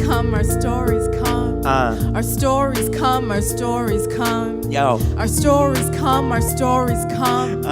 come, our stories come. Our stories come, our stories come. Yo. Our stories come, our stories come.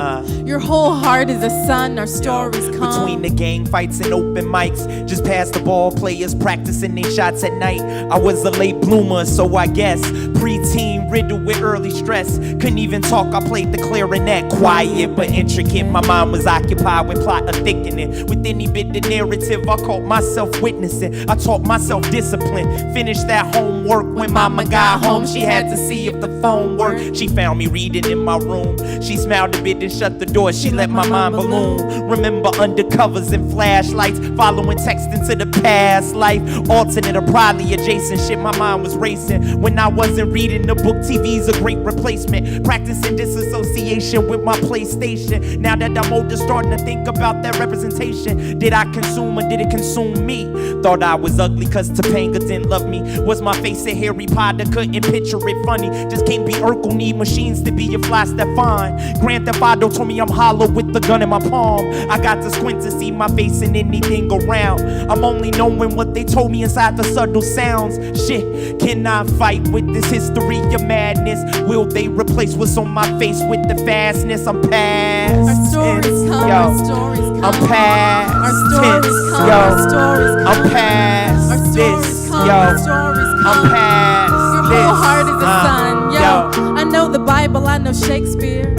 Your whole heart is a sun, our stories come. Between the gang fights and open mics, just past the ball players practicing their shots at night. I was a late bloomer, so I guess preteen riddled with early stress. Couldn't even talk, I played the clarinet. Quiet but intricate, my mind was occupied with plot of thickening. With any bit of narrative, I caught myself witnessing. I taught myself discipline, finished that homework. When mama got home, she had to see if the phone worked. She found me reading in my room. She smiled a bit and shut the door. She let my mind balloon. Remember undercovers and flashlights, following text into the past life. Alternate or probably adjacent shit, my mind was racing. When I wasn't reading the book, TV's a great replacement. Practicing disassociation with my PlayStation. Now that I'm older, starting to think about that representation. Did I consume or did it consume me? Thought I was ugly cause Topanga didn't love me. Was my face a Harry Potter? Couldn't picture it funny. Just can't be Urkel, need machines to be a fly Stefan. Grand Theft Auto told me I'm hollow with the gun in my palm. I got to squint to see my face in anything around. I'm only knowing what they told me inside the subtle sounds. Shit, can I fight with this history of madness? Will they replace what's on my face with the fastness? I'm past Our stories come, our stories come. I'm past Our stories come, yo. our stories come. I'm past Our stories this, come, yo. our stories come. I'm past Your this. whole heart is a sun, yo. I know the Bible, I know Shakespeare.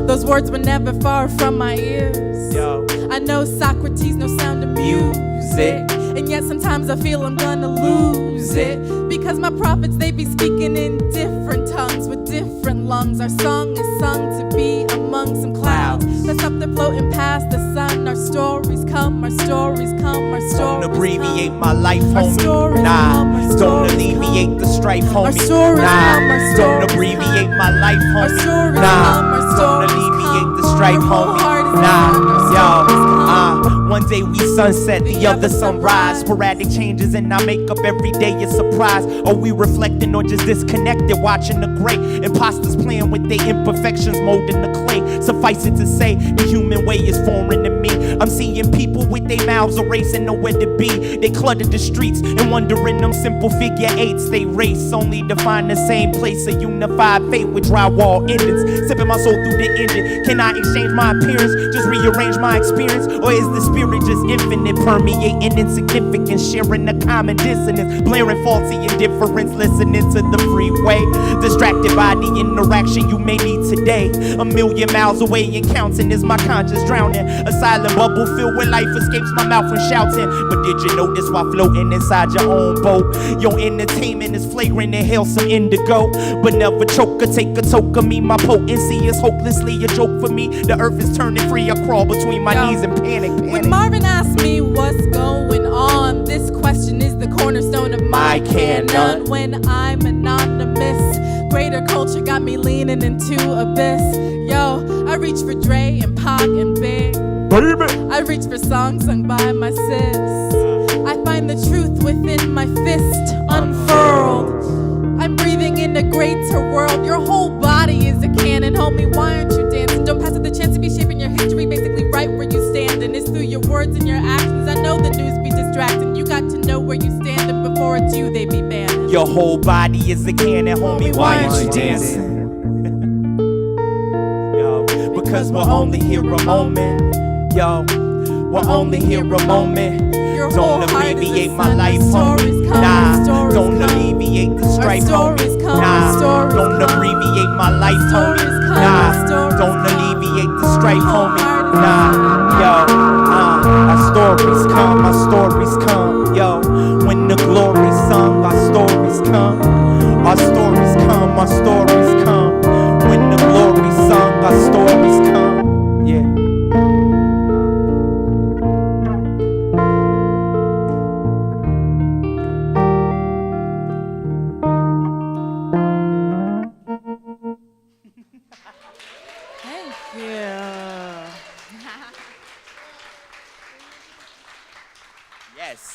Those words were never far from my ears. Yo. I know Socrates, no sound of music. And yet sometimes I feel I'm gonna lose it. Because my prophets, they be speaking in different tongues with different lungs. Our song is sung to be among some clouds that's up there floating past the sun. Our stories come, our stories come, our stories Don't abbreviate come. my life, Our homie. stories Nah, come, our don't stories alleviate come. the strife, homie. Our stories nah, come, our don't stories abbreviate come. my life, homie. Our stories nah, come, our don't stories alleviate come. the strife, Your whole homie. heart is Nah, a sun, our stories come. one day we sunset, the other sunrise. Sporadic changes and I make up every day a surprise. Are we reflecting or just disconnected, watching the gray? Imposters playing with their imperfections, molding the clay. Suffice it to say, the human way is foreign to me. I'm seeing people with their mouths erasing nowhere to be. They cluttered the streets and wondering them simple figure eights. They race only to find the same place, a unified fate with drywall endings. Sipping my soul through the engine. Can I exchange my appearance, just rearrange my experience? Or is the spirit just infinite, permeating insignificance, sharing a common dissonance, blaring faulty indifference, listening to the freeway, distracted by the interaction you may need today. A million miles away and counting is my conscience drowning. A silent bubble filled where life escapes my mouth from shouting. But did you notice while floating inside your own boat, your entertainment is flagrant, inhale some indigo, but never choke or take a toke of me. My potency is hopelessly a joke for me. The earth is turning free, I crawl between my knees and panic. When Marvin asked me what's going on, this question is the cornerstone of my canon. When I'm anonymous, greater culture got me leaning into abyss. Yo, I reach for Dre and Pac and Big. I reach for songs sung by my sis. I find the truth within my fist unfurled. I'm breathing in a greater world. Your whole body is a cannon, homie. Why aren't you dancing? Don't pass up the chance to be shaping your history, basically right where you stand. And it's through your words and your actions. I know the news be distracting. You got to know where you stand, and before it's you, they be banning. Your whole body is a cannon, homie. Why aren't you dancing? Yo, because we're only here a moment. Yo, we're only here a moment. Don't abbreviate my life, homie. Nah, don't alleviate the strife, homie. Nah, don't abbreviate my life, homie. Nah, don't alleviate the strife, homie. Nah, yo, our stories come, our stories come. Yo, when the glory's sung, our stories come. Our stories come, our stories come. When the glory's sung, our stories come.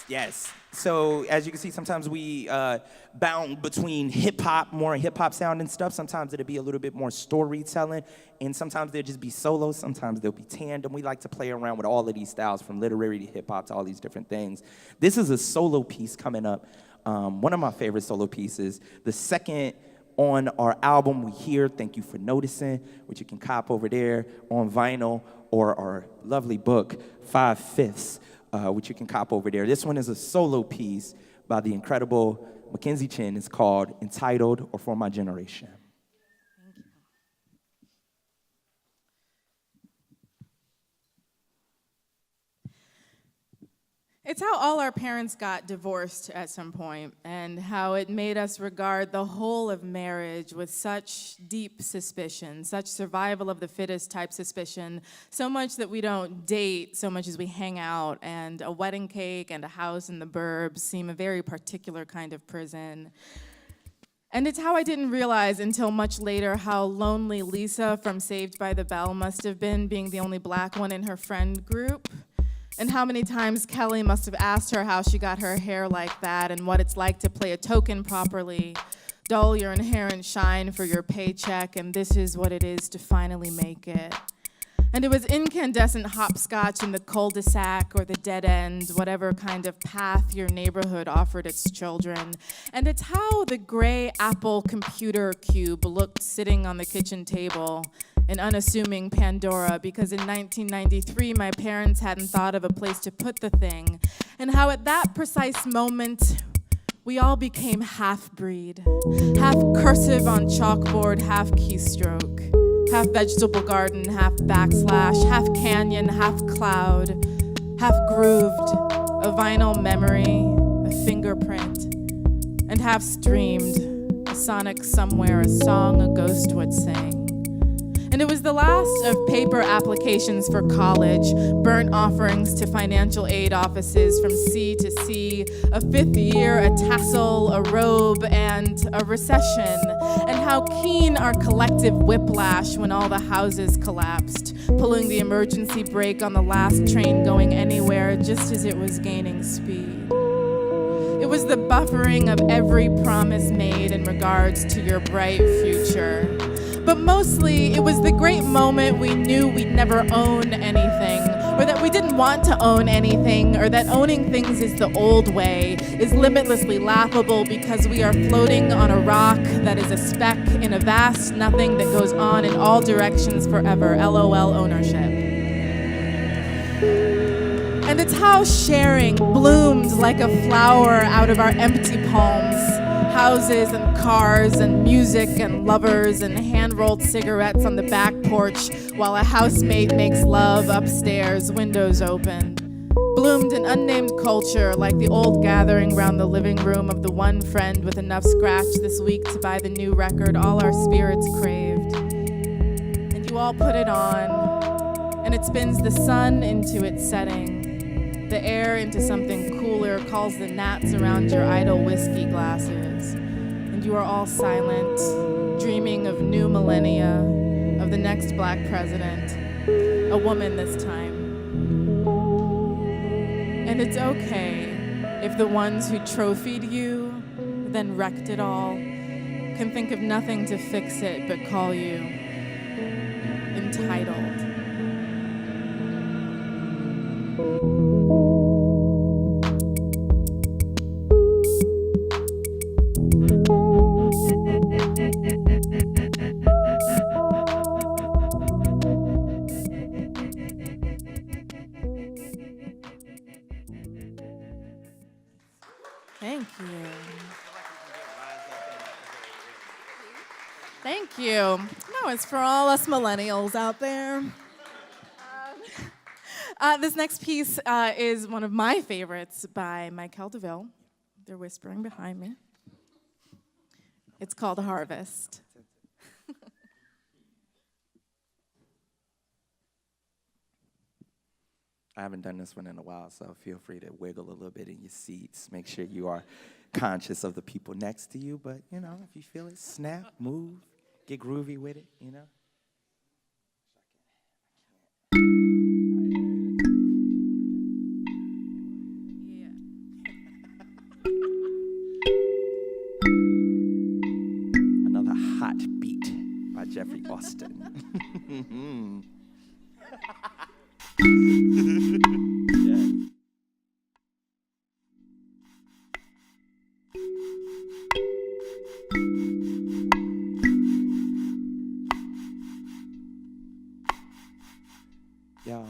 Yeah. Yes. So as you can see, sometimes we bound between more hip-hop sound and stuff. Sometimes it'll be a little bit more storytelling, and sometimes there'll just be solos. Sometimes there'll be tandem. We like to play around with all of these styles, from literary to hip-hop to all these different things. This is a solo piece coming up. One of my favorite solo pieces. The second on our album, We Here, Thank You For Noticing, which you can cop over there on vinyl, or our lovely book, 5/5, which you can cop over there. This one is a solo piece by the incredible McKenzie Chinn. It's called Entitled, or For My Generation. It's how all our parents got divorced at some point, and how it made us regard the whole of marriage with such deep suspicion, such survival of the fittest type suspicion, so much that we don't date so much as we hang out, and a wedding cake and a house in the burbs seem a very particular kind of prison. And it's how I didn't realize until much later how lonely Lisa from Saved by the Bell must have been, being the only black one in her friend group. And how many times Kelly must have asked her how she got her hair like that, and what it's like to play a token properly, dull your inherent shine for your paycheck, and this is what it is to finally make it. And it was incandescent hopscotch in the cul-de-sac or the dead end, whatever kind of path your neighborhood offered its children. And it's how the gray Apple computer cube looked sitting on the kitchen table, an unassuming Pandora, because in 1993 my parents hadn't thought of a place to put the thing, and how at that precise moment we all became half-breed, half cursive on chalkboard, half keystroke, half vegetable garden, half backslash, half canyon, half cloud, half grooved, a vinyl memory, a fingerprint, and half streamed, a sonic somewhere, a song a ghost would sing. And it was the last of paper applications for college, burnt offerings to financial aid offices from sea to sea, a fifth year, a tassel, a robe, and a recession. And how keen our collective whiplash when all the houses collapsed, pulling the emergency brake on the last train going anywhere just as it was gaining speed. It was the buffering of every promise made in regards to your bright future. But mostly, it was the great moment we knew we'd never own anything, or that we didn't want to own anything, or that owning things is the old way, is limitlessly laughable because we are floating on a rock that is a speck in a vast nothing that goes on in all directions forever. LOL ownership. And it's how sharing bloomed like a flower out of our empty palms. Houses and cars and music and lovers and hand-rolled cigarettes on the back porch while a housemate makes love upstairs, windows open. Bloomed an unnamed culture like the old gathering round the living room of the one friend with enough scratch this week to buy the new record all our spirits craved. And you all put it on, and it spins the sun into its setting, the air into something cooler, calls the gnats around your idle whiskey glasses. And you are all silent, dreaming of new millennia, of the next black president, a woman this time. And it's okay if the ones who trophied you, then wrecked it all, can think of nothing to fix it but call you entitled. Thank you. Thank you. No, it's for all us millennials out there. This next piece is one of my favorites by Mykele Deville. They're whispering behind me. It's called Harvest. I haven't done this one in a while, so feel free to wiggle a little bit in your seats. Make sure you are conscious of the people next to you, but, you know, if you feel it, snap, move, get groovy with it, you know. Hot Beat by Jeffrey Austin. Yeah. Yo.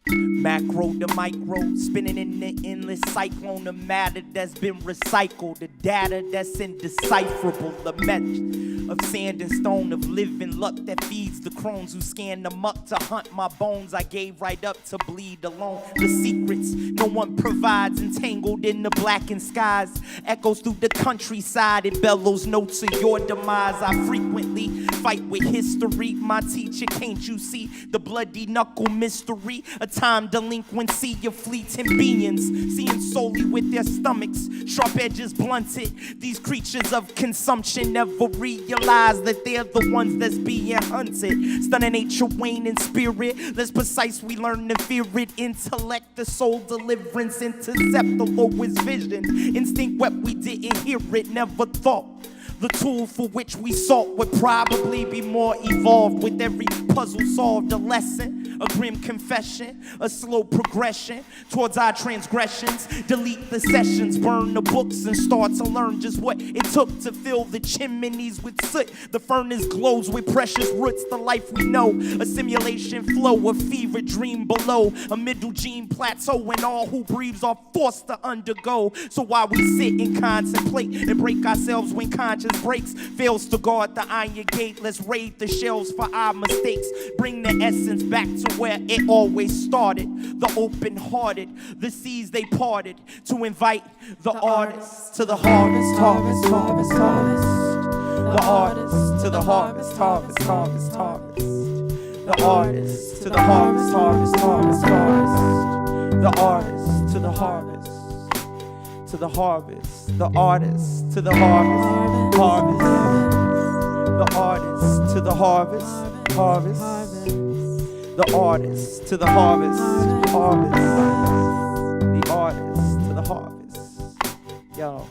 Macro to micro, spinning in the endless cyclone of matter that's been recycled, the data that's indecipherable, the method of sand and stone, of living luck that feeds the crones who scan the muck to hunt my bones. I gave right up to bleed alone. The secrets no one provides, entangled in the blackened skies, echoes through the countryside. It bellows notes of your demise. I frequently fight with history. My teacher, can't you see the bloody knuckle mystery? A time delinquency of fleeting beings, seeing solely with their stomachs, sharp edges blunted. These creatures of consumption never realize that they're the ones that's being hunted. Stunning nature, waning spirit, less precise we learn to fear it. Intellect, the soul deliverance, intercept the lowest vision. Instinct wept, we didn't hear it, never thought the tool for which we sought would probably be more evolved. With every puzzle solved, a lesson, a grim confession, a slow progression towards our transgressions. Delete the sessions, burn the books, and start to learn just what it took to fill the chimneys with soot. The furnace glows with precious roots, the life we know. A simulation flow, a fever dream below. A middle gene plateau, and all who breathes are forced to undergo. So while we sit and contemplate and break ourselves when conscience breaks, fails to guard the iron gate, let's raid the shelves for our mistakes. Bring the essence back to where it always started. The open-hearted, the seas they parted to invite the artists to the harvest, harvest, harvest, harvest. The artists to the harvest, harvest, harvest, harvest. The artists to the harvest, harvest, harvest, harvest. The artists to the harvest, to the harvest. The artists to the harvest, harvest. The artists to the harvest, harvest. The artists to the harvest, harvest. The artists to the harvest. Yo,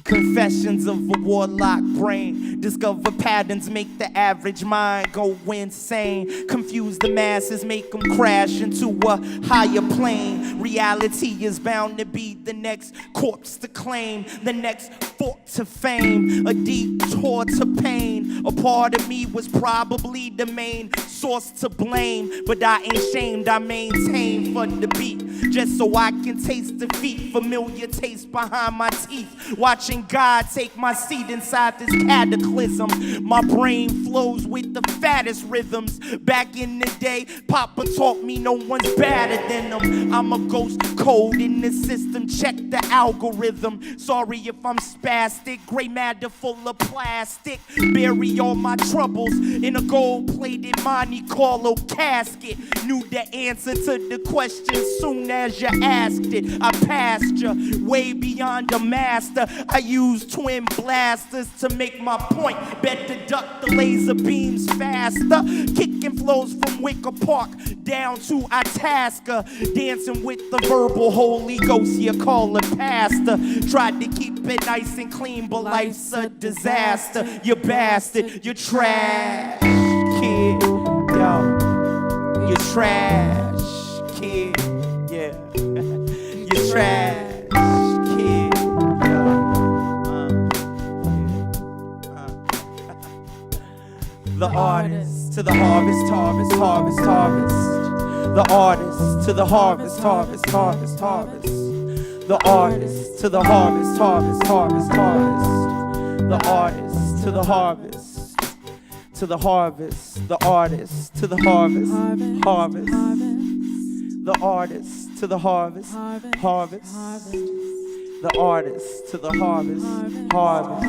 confessions of a warlock brain. Discover patterns, make the average mind go insane. Confuse the masses, make them crash into a higher plane. Reality is bound to be the next corpse to claim, the next fork to fame, a detour to pain. A part of me was probably the main source to blame, but I ain't shamed, I maintain for the beat, just so I can taste defeat. Familiar taste behind my teeth, watching God take my seat inside this cataclysm. My brain flows with the fattest rhythms. Back in the day, Papa taught me no one's better than them. I'm a ghost code in the system, check the algorithm. Sorry if I'm spastic, gray matter full of plastic. Bury all my troubles in a gold-plated Monte Carlo casket. Knew the answer to the question soon as you asked it. I passed you way beyond a master. I use twin blasters to make my point. Better duck the laser beams faster. Kicking flows from Wicker Park down to Itasca. Dancing with the verbal Holy Ghost, you call it pastor. Tried to keep it nice and clean, but life's a disaster. You bastard, you trash, kid. Yo, you trash, kid. Yeah, you trash. The artists to the harvest, harvest, harvest, harvest. The artists to the harvest, harvest, harvest, harvest. The artists to the harvest, harvest, harvest, harvest. The artists to the harvest, to the harvest. The artists to the harvest, harvest. The artists to the harvest, harvest. The artists to the harvest, harvest.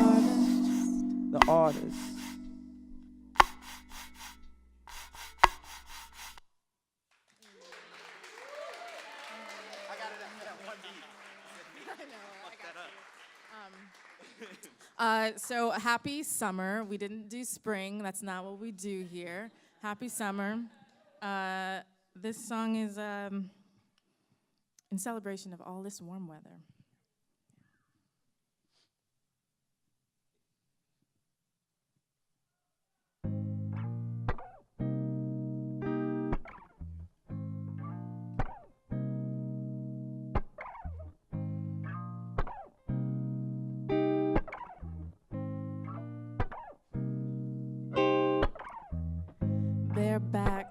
The artists. So happy summer. We didn't do spring. That's not what we do here. Happy summer. This song is in celebration of all this warm weather.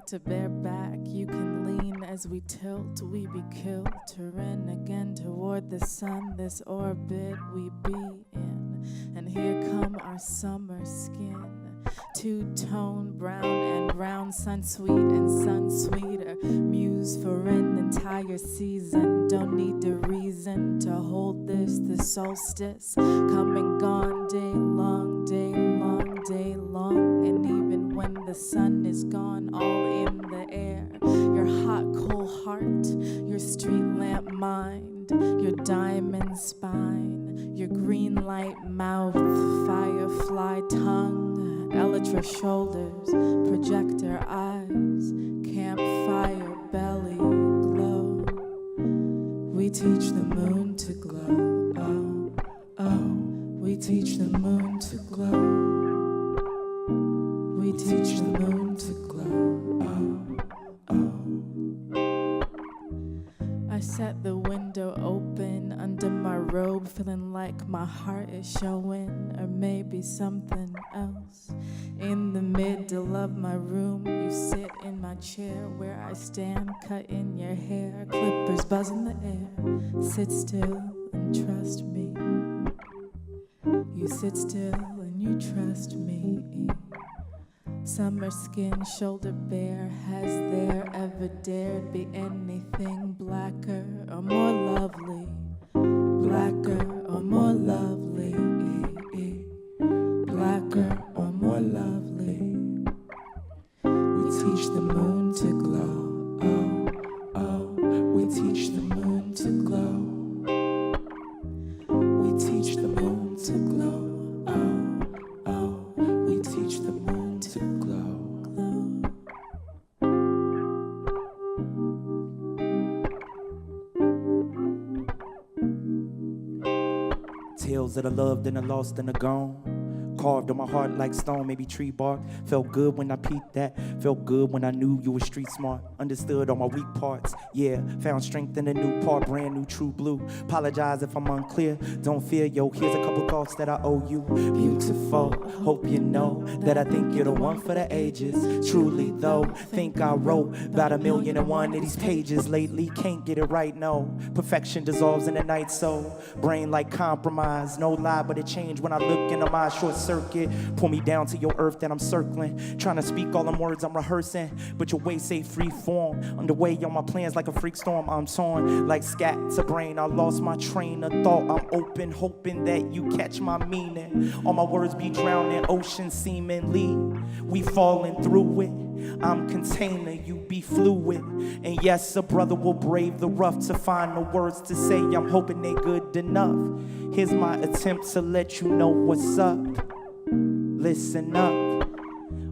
to bear back. You can lean as we tilt, we be killed. Turn again toward the sun, this orbit we be in. And here come our summer skin. Two-tone, brown and brown, sun sweet and sun sweeter. Muse for an entire season. Don't need a reason to hold this, the solstice. Come and gone, day long, day long, day long. And even when the sun is gone, all in the air. Your hot, cold heart, your street lamp mind, your diamond spine, your green light mouth, firefly tongue, elytra shoulders, projector eyes, campfire belly glow. We teach the moon to glow, oh, oh. We teach the moon to glow. We teach the moon to glow, oh, oh. I set the window open under my robe, feeling like my heart is showing, or maybe something else. In the middle of my room, you sit in my chair where I stand, cutting your hair, clippers buzz in the air. Sit still and trust me. You sit still and you trust me. Summer skin, shoulder bare. Has there ever dared be anything blacker or more lovely? Blacker or more lovely? Blacker or more lovely? We teach the moon to glow, oh, oh. We teach the moon to glow. We teach the moon to glow, oh, oh. We teach the moon to glow, glow. Tales that I loved and I lost and are gone. Carved on my heart like stone, maybe tree bark. Felt good when I peeped that. Felt good when I knew you were street smart. Understood all my weak parts. Yeah, found strength in a new part, brand new true blue. Apologize if I'm unclear. Don't fear, yo. Here's a couple thoughts that I owe you. Beautiful. Hope you know that I think you're the one for the ages. Truly though, think I wrote about 1,000,001 of these pages lately. Can't get it right, no. Perfection dissolves in the night, so brain like compromise. No lie, but it changed when I look into my short circuit. Pull me down to your earth that I'm circling. Trying to speak all them words I'm rehearsing, but your way say free form. Underway on my plans like a freak storm. I'm torn like scat to brain. I lost my train of thought. I'm open, hoping that you catch my meaning. All my words be drowned in ocean seemingly. We falling through it. I'm container, you be fluid. And yes, a brother will brave the rough to find the words to say. I'm hoping they good enough. Here's my attempt to let you know what's up. Listen up,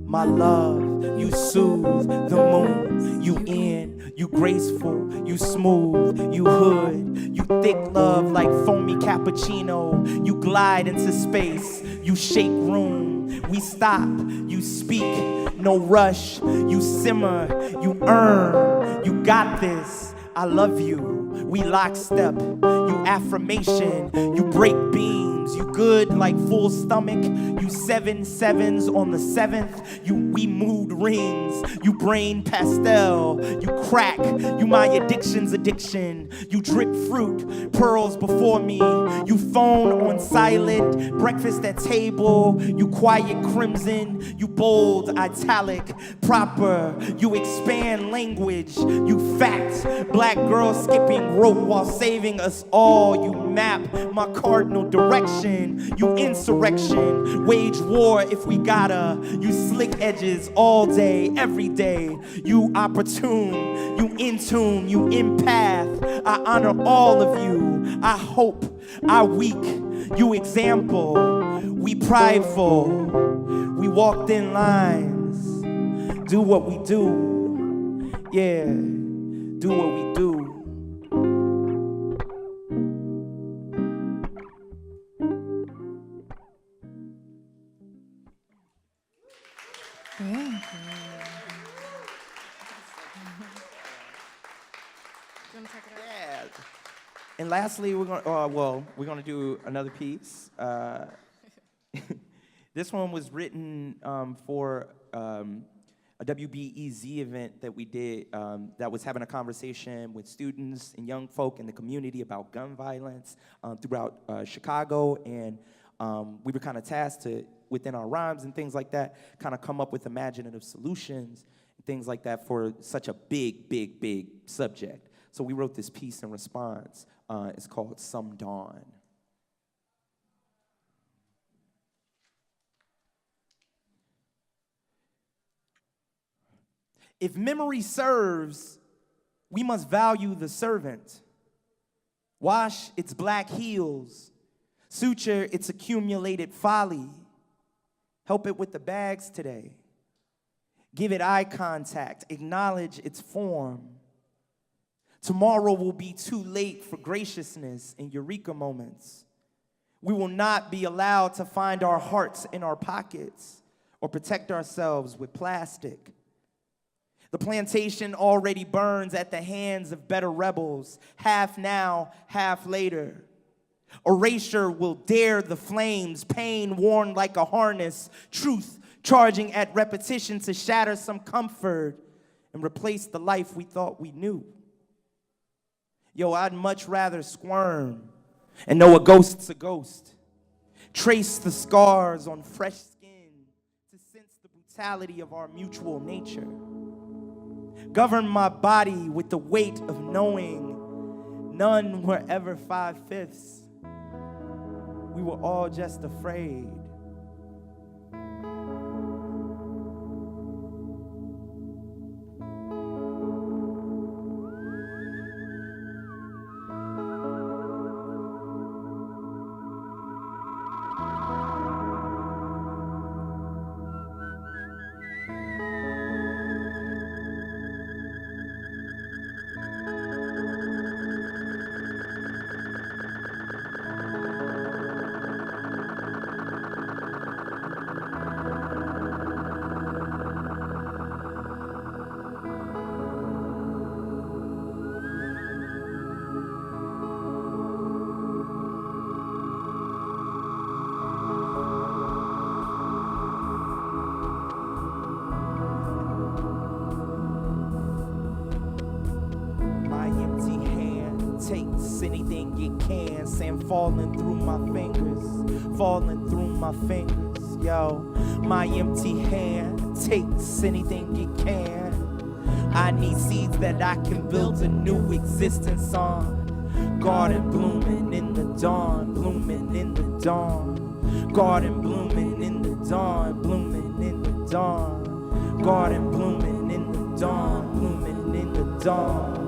my love, you soothe the moon. You in, you graceful, you smooth, you hood. You thick love like foamy cappuccino. You glide into space, you shake room. We stop, you speak, no rush. You simmer, you earn, you got this. I love you, we lockstep. You affirmation, you break beams. You good like full stomach. You 7 sevens on the 7th. We mood rings. You brain pastel. You crack. You my addiction's addiction. You drip fruit, pearls before me. You phone on silent. Breakfast at table. You quiet crimson. You bold, italic, proper. You expand language. You fact. Black girl skipping rope while saving us all. You map my cardinal direction. You insurrection, wage war if we gotta. You slick edges all day, every day. You opportune, you in tune, you empath. I honor all of you. I hope, I weak, you example. We prideful, we walked in lines. Do what we do, yeah, do what we do. And lastly, we're gonna do another piece. This one was written for a WBEZ event that we did that was having a conversation with students and young folk in the community about gun violence throughout Chicago, and we were kind of tasked to, within our rhymes and things like that, kind of come up with imaginative solutions and things like that for such a big, big, big subject. So we wrote this piece in response. It's called Some Dawn. If memory serves, we must value the servant. Wash its black heels, suture its accumulated folly. Help it with the bags today. Give it eye contact, acknowledge its form. Tomorrow will be too late for graciousness and eureka moments. We will not be allowed to find our hearts in our pockets or protect ourselves with plastic. The plantation already burns at the hands of better rebels, half now, half later. Erasure will dare the flames, pain worn like a harness, truth charging at repetition to shatter some comfort and replace the life we thought we knew. Yo, I'd much rather squirm and know a ghost's a ghost. Trace the scars on fresh skin to sense the brutality of our mutual nature. Govern my body with the weight of knowing none were ever 5/5. We were all just afraid. Anything it can, sand falling through my fingers, yo. My empty hand takes anything it can. I need seeds that I can build a new existence on. Garden blooming in the dawn, blooming in the dawn. Garden blooming in the dawn, blooming in the dawn. Garden blooming in the dawn, blooming in the dawn.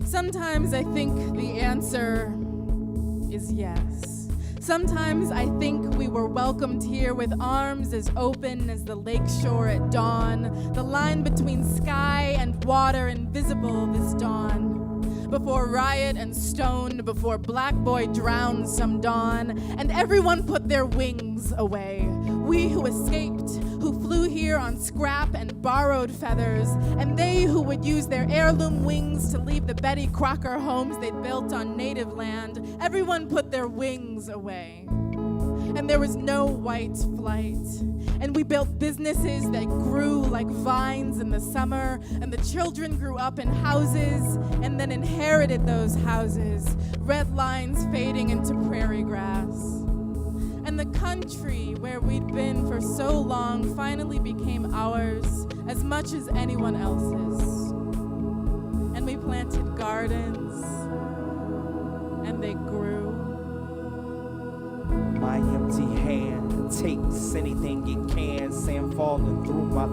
Sometimes I think the answer is yes. Sometimes I think we were welcomed here with arms as open as the lakeshore at dawn, the line between sky and water invisible this dawn. Before riot and stone, before black boy drowned some dawn, and everyone put their wings away. We who escaped, who flew here on scrap and borrowed feathers, and they who would use their heirloom wings to leave the Betty Crocker homes they'd built on native land, everyone put their wings away. And there was no white flight. And we built businesses that grew like vines in the summer, and the children grew up in houses and then inherited those houses, red lines fading into prairie grass. And the country where we'd been for so long finally became ours as much as anyone else's. And we planted gardens, and they grew. My empty hand takes anything it can, sand falling through my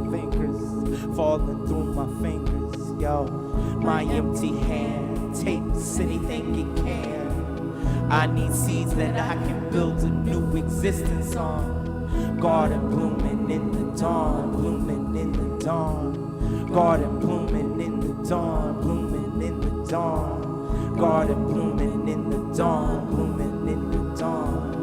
fingers, yo. My empty hand takes anything it can. I need seeds that I can build a new existence on. Garden blooming in the dawn, blooming in the dawn. Garden blooming in the dawn, blooming in the dawn. Garden blooming in the dawn, blooming in the dawn.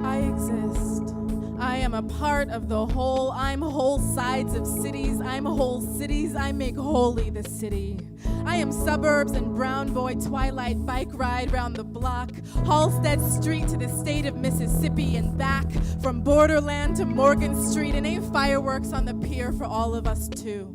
I exist. I am a part of the whole. I'm whole sides of cities. I'm whole cities. I make holy the city. I am suburbs and brown boy twilight bike ride round the block, Halstead Street to the state of Mississippi and back, from Borderland to Morgan Street, and ain't fireworks on the pier for all of us too.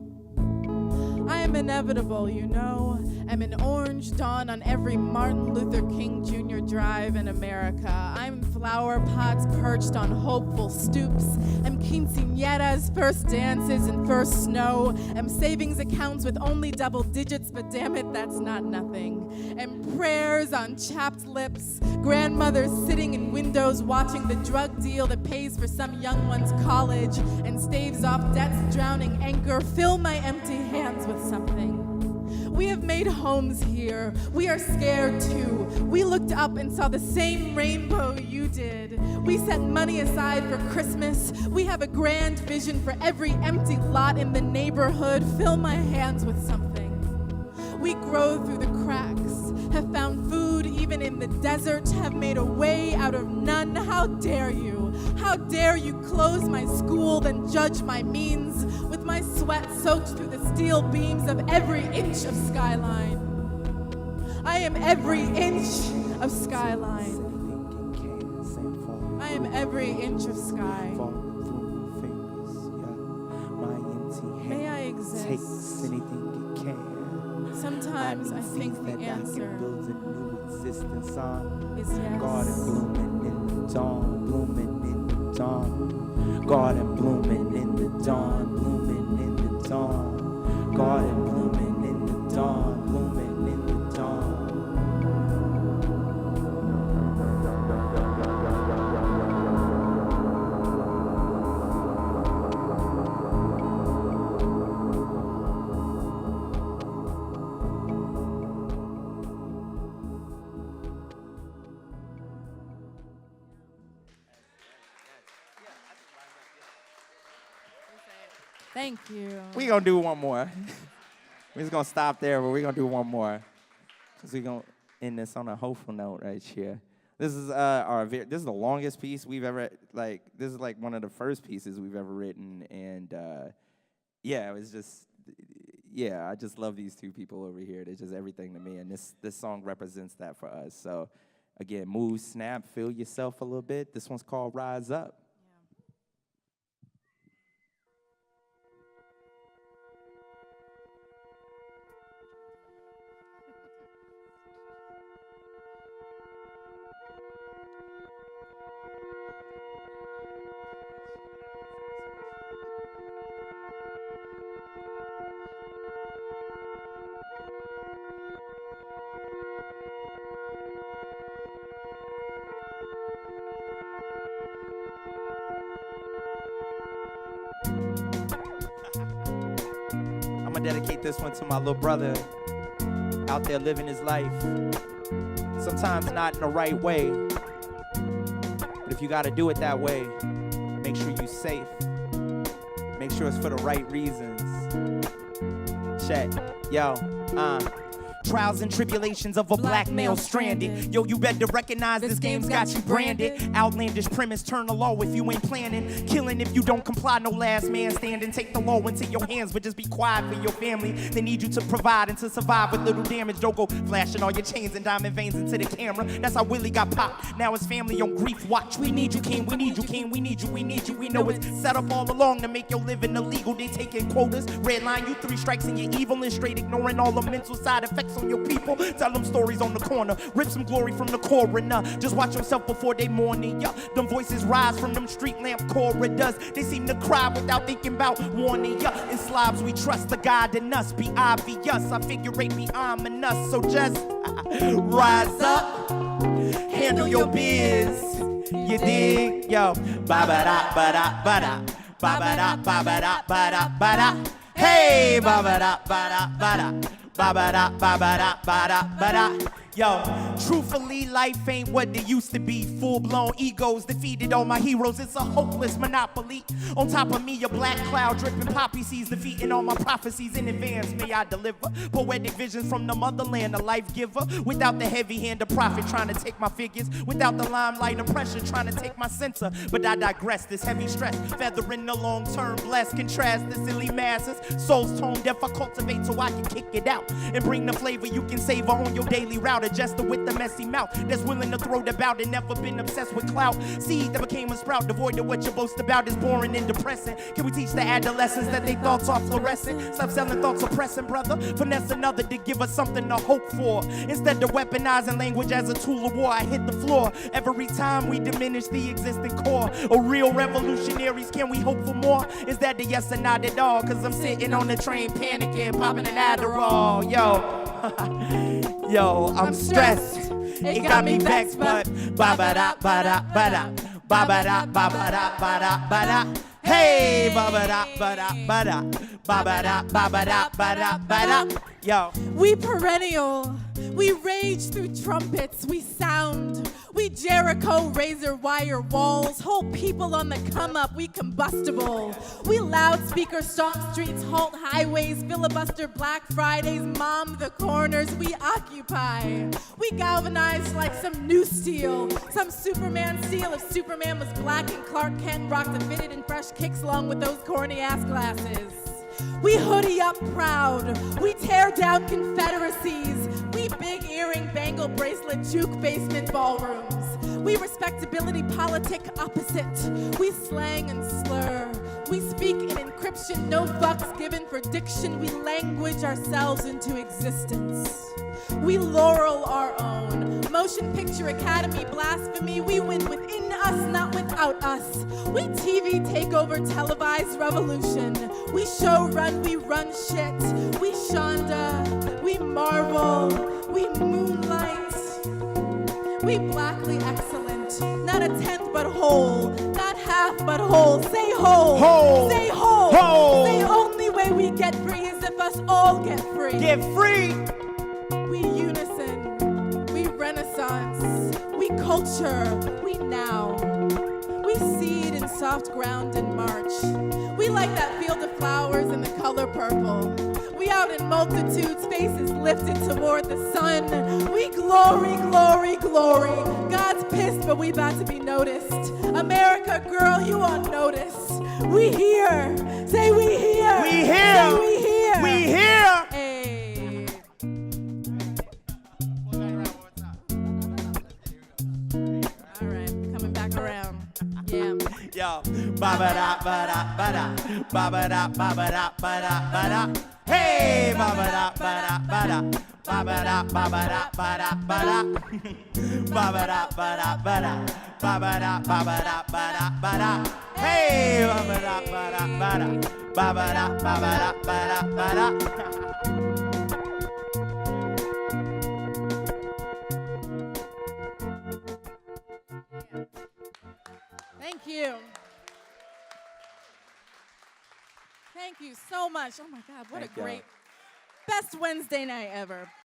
I am inevitable, you know. I'm an orange dawn on every Martin Luther King Jr. drive in America. I'm flower pots perched on hopeful stoops. I'm quinceañeras, first dances and first snow. I'm savings accounts with only double digits, but damn it, that's not nothing. And prayers on chapped lips. Grandmothers sitting in windows watching the drug deal that pays for some young one's college and staves off debt's drowning anchor. Fill my empty hands with something. We have made homes here. We are scared too. We looked up and saw the same rainbow you did. We set money aside for Christmas. We have a grand vision for every empty lot in the neighborhood. Fill my hands with something. We grow through the cracks, have found food even in the desert, have made a way out of none. How dare you? How dare you close my school, then judge my means with my sweat soaked through the steel beams of every inch of skyline. I am every inch of skyline. I am every inch of sky. May I exist? Takes anything it can. Sometimes I think the answer build a new existence on is yes. Garden blooming in the dawn, blooming in the dawn. Garden blooming in the dawn, blooming in the dawn. Garden blooming in the dawn, blooming in the dawn. Thank you. We're going to do one more. We're just going to stop there, but we're going to do one more. Because we're going to end this on a hopeful note right here. This is this is the longest piece we've ever, this is like one of the first pieces we've ever written. And yeah, it was just, yeah, I just love these two people over here. They're just everything to me. And this song represents that for us. So again, move, snap, feel yourself a little bit. This one's called Rise Up. I'm gonna dedicate this one to my little brother out there living his life. Sometimes not in the right way, but if you gotta do it that way, make sure you're safe. Make sure it's for the right reasons. Check, yo, Trials and tribulations of a black male stranded. Yo, you better recognize this game's got you branded. Outlandish premise, turn the law if you ain't planning. Killing if you don't comply, no last man standing. Take the law into your hands, but just be quiet for your family. They need you to provide and to survive with little damage. Don't go flashing all your chains and diamond veins into the camera. That's how Willie got popped. Now his family on grief watch. We need you, King, we need you, King, we need you, we need you. We know it's set up all along to make your living illegal. They taking quotas. Red line, you 3 strikes and you're evil and straight ignoring all the mental side effects on your people. Tell them stories on the corner. Rip some glory from the coroner. Just watch yourself before they mourning ya. Them voices rise from them street lamp corridors. They seem to cry without thinking about warning ya. In slobs we trust the God in us. Be obvious. I figure it be ominous. So just rise up. Handle your biz. You dig? Yo. Ba-ba-da-ba-da-ba-da. Ba-ba-da-ba-ba-da-ba-da-ba-da. Hey, ba-ba-da-ba-da-ba-da. Ba-ba-da-ba-ba-da-ba-da-ba-da. Yo, truthfully, life ain't what it used to be. Full-blown egos defeated all my heroes. It's a hopeless monopoly. On top of me, a black cloud dripping poppy seeds, defeating all my prophecies in advance. May I deliver poetic visions from the motherland, a life giver. Without the heavy hand of profit trying to take my figures, without the limelight of pressure trying to take my center. But I digress. This heavy stress, feathering the long-term blessed. Contrast the silly masses. Soul's tone deaf, I cultivate so I can kick it out and bring the flavor you can savor on your daily route. Adjusted with the messy mouth that's willing to throw the bout and never been obsessed with clout. Seed that became a sprout, devoid of what you boast about is boring and depressing. Can we teach the adolescents that they thoughts are fluorescent? Stop selling thoughts oppressing, brother. Finesse another to give us something to hope for. Instead of weaponizing language as a tool of war, I hit the floor every time we diminish the existing core. A real revolutionaries, can we hope for more? Is that the yes or not at all? Cause I'm sitting on the train panicking, popping an Adderall. Yo, I'm stressed. It got me vexed, but ba-ba-da-ba-da-ba-da, ba-ba-da-ba-ba-da-ba-da-ba-da. Hey, ba-ba-da-ba-da-ba-da, ba-ba-da-ba-ba-da-ba-da-ba-da. Yo. We perennial. We rage through trumpets. We sound. We Jericho razor wire walls. Whole people on the come up. We combustible. We loudspeaker stomp streets, halt highways, filibuster Black Fridays, mom the corners. We occupy. We galvanize like some new steel. Some Superman steel. If Superman was black and Clark Kent rocked the fitted and fresh kicks along with those corny ass glasses. We hoodie up proud. We tear down confederacies. We big earring, bangle bracelet, juke basement ballrooms. We respectability politic opposite. We slang and slur. We speak in encryption, no fucks given for diction. We language ourselves into existence. We laurel our own. Motion Picture Academy blasphemy. We win within us, not without us. We TV takeover, televised revolution. We show run, we run shit. We Shonda, we marvel, we moonlight. We blackly excellent. Not a tenth but whole. Not half but whole. Say whole. Whole. Say whole. Whole. The only way we get free is if us all get free. Get free. We unison, we renaissance, we culture, we now. We seed in soft ground in March. We like that field of flowers in the color purple. We out in multitudes, faces lifted toward the sun. We glory, glory, glory. God's pissed, but we about to be noticed. America, girl, you on notice. We here. Say we here. We here. Say we here. We here. Hey. All right, coming back around. Yeah. Yo, ba-ba-da-ba-da-ba-da, ba-ba-da-ba-ba-da-ba-da-ba-da. Hey, ba-ba-da-ba-da-ba-da, ba-ba-da-ba-ba-da-ba-da-ba-da. Ba-ba-da-ba-da-ba-da, ba-ba-da-ba-ba-da-ba-da-ba-da. Hey, ba-ba-da-ba-da-ba-da, ba-ba-da-ba-ba-da-ba-da-ba-da. Thank you. Thank you so much. Oh my God, what Thank a great, y'all. best Wednesday night ever.